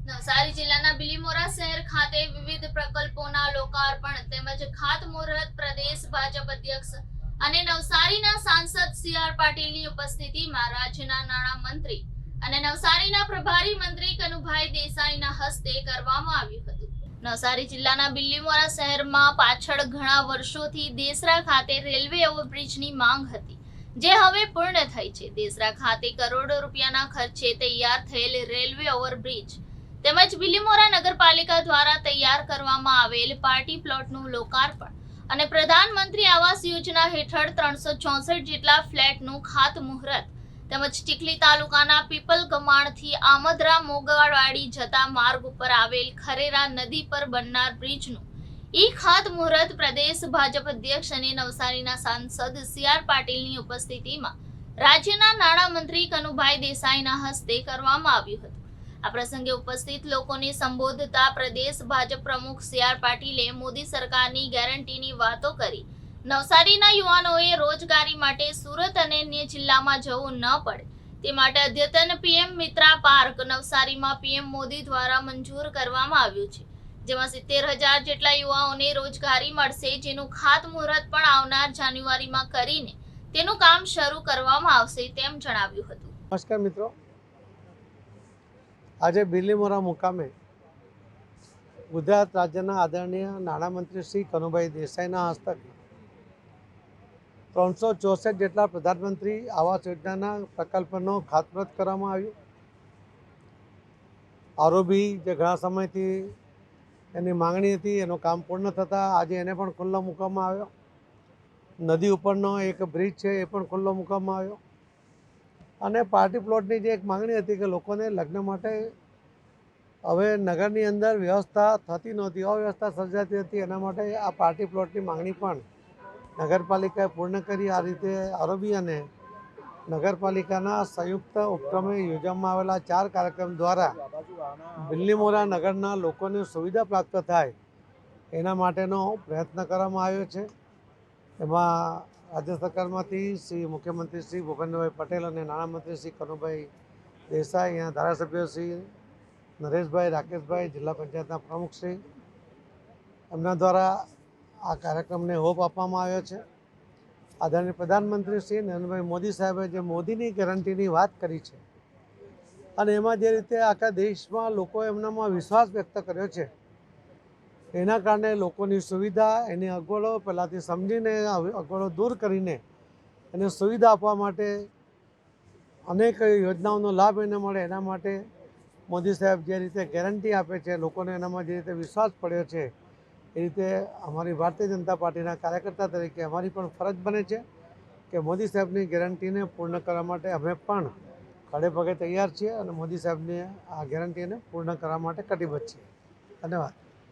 નવસારી જિલ્લાના બિલીમોરા શહેર ખાતે વિવિધ પ્રકલ્પોના લોકાર્પણ તેમજ ખાતમુહૂર્ત પ્રદેશ ભાજપ અધ્યક્ષ અને નવસારીના સાંસદ સી.આર. પાટીલની ઉપસ્થિતિમાં રાજ્યના નાણાં મંત્રી અને નવસારીના પ્રભારી મંત્રી કનુભાઈ દેસાઈના હસ્તે કરવામાં આવ્યું હતું. નવસારી જિલ્લાના બિલીમોરા શહેરમાં પાછળ ઘણા વર્ષોથી દેસરા ખાતે રેલવે ઓવરબ્રિજની માંગ હતી, જે હવે પૂર્ણ થઈ છે. દેસરા ખાતે કરોડો રૂપિયાના ખર્ચે તૈયાર થયેલ રેલવે ઓવરબ્રિજ તેમજ બિલીમોરા નગરપાલિકા દ્વારા તૈયાર કરવામાં આવેલ પાર્ટી પ્લોટનું લોકાર્પણ અને પ્રધાનમંત્રી આવાસ યોજના હેઠળ 364 જેટલા ફ્લેટનું ખાતમુહૂર્ત તેમજ ચીખલી તાલુકાના પીપલ ગમાણથી આમદરા મોગવાડી જતા માર્ગ ઉપર આવેલ ખરેરા નદી પર બનનાર બ્રિજનું ખાતમુહૂર્ત પ્રદેશ ભાજપ અધ્યક્ષ અને નવસારીના સાંસદ સી.આર. પાટીલની ઉપસ્થિતિમાં રાજ્યના નાણાં મંત્રી કનુભાઈ દેસાઈના હસ્તે કરવામાં આવ્યું હતું. આ પ્રસંગે ઉપસ્થિત લોકોને સંબોધતા પ્રદેશ ભાજપ પ્રમુખ સી.આર. પાટીલે મોદી સરકારની ગેરંટીની વાતો કરી નવસારીના યુવાનોએ રોજગારી માટે સુરત અને અન્ય જિલ્લામાં જવું ન પડે તે માટે અદ્યતન પીએમ મિત્રા પાર્ક નવસારીમાં પીએમ મોદી દ્વારા મંજૂર કરવામાં આવ્યું છે, જેમાં 70,000 જેટલા યુવાઓને રોજગારી મળશે, જેનું ખાતમુહૂર્ત પણ આવનાર જાન્યુઆરીમાં કરીને તેનું કામ શરૂ કરવામાં આવશે તેમ જણાવ્યું હતું. નમસ્કાર મિત્રો, આજે બિલીમોરા મુકામે ગુજરાત રાજ્યના આદરણીય નાણામંત્રી શ્રી કનુભાઈ દેસાઈના હસ્તક 364 જેટલા પ્રધાનમંત્રી આવાસ યોજનાના પ્રકલ્પનો ખાતમુહૂર્ત કરવામાં આવ્યું. આરોબી જે ઘણા સમયથી એની માંગણી હતી, એનું કામ પૂર્ણ થતાં આજે એને પણ ખુલ્લો મૂકવામાં આવ્યો. નદી ઉપરનો એક બ્રિજ છે એ પણ ખુલ્લો મૂકવામાં આવ્યો. અને પાર્ટી પ્લોટની જે એક માંગણી હતી કે લોકોને લગ્ન માટે હવે નગરની અંદર વ્યવસ્થા થતી નહોતી, અવ્યવસ્થા સર્જાતી હતી, એના માટે આ પાર્ટી પ્લોટની માંગણી પણ નગરપાલિકાએ પૂર્ણ કરી. આ રીતે આરોબી અને નગરપાલિકાના સંયુક્ત ઉપક્રમે યોજવામાં આવેલા 4 કાર્યક્રમ દ્વારા બિલીમોરા નગરના લોકોને સુવિધા પ્રાપ્ત થાય એના માટેનો પ્રયત્ન કરવામાં આવ્યો છે. એમાં રાજ્ય સરકારમાંથી શ્રી મુખ્યમંત્રી શ્રી ભૂપેન્દ્રભાઈ પટેલ અને નાણામંત્રી શ્રી કનુભાઈ દેસાઈ, અહીંયા ધારાસભ્ય શ્રી નરેશભાઈ, રાકેશભાઈ, જિલ્લા પંચાયતના પ્રમુખશ્રી, એમના દ્વારા આ કાર્યક્રમને હોપ આપવામાં આવ્યો છે. આદરણીય પ્રધાનમંત્રી શ્રી નરેન્દ્રભાઈ મોદી સાહેબે જે મોદીની ગેરંટીની વાત કરી છે અને એમાં જે રીતે આખા દેશમાં લોકોએ એમનામાં વિશ્વાસ વ્યક્ત કર્યો છે, એના કારણે લોકોની સુવિધા, એની અગવડો પહેલાંથી સમજીને અગવડો દૂર કરીને એને સુવિધા આપવા માટે અનેક યોજનાઓનો લાભ એને મળે એના માટે મોદી સાહેબ જે રીતે ગેરંટી આપે છે, લોકોને એનામાં જે રીતે વિશ્વાસ પડ્યો છે, એ રીતે અમારી ભારતીય જનતા પાર્ટીના કાર્યકર્તા તરીકે અમારી પણ ફરજ બને છે કે મોદી સાહેબની ગેરંટીને પૂર્ણ કરવા માટે અમે પણ ખડે પગે તૈયાર છીએ અને મોદી સાહેબની આ ગેરંટીને પૂર્ણ કરવા માટે કટિબદ્ધ છીએ. ધન્યવાદ.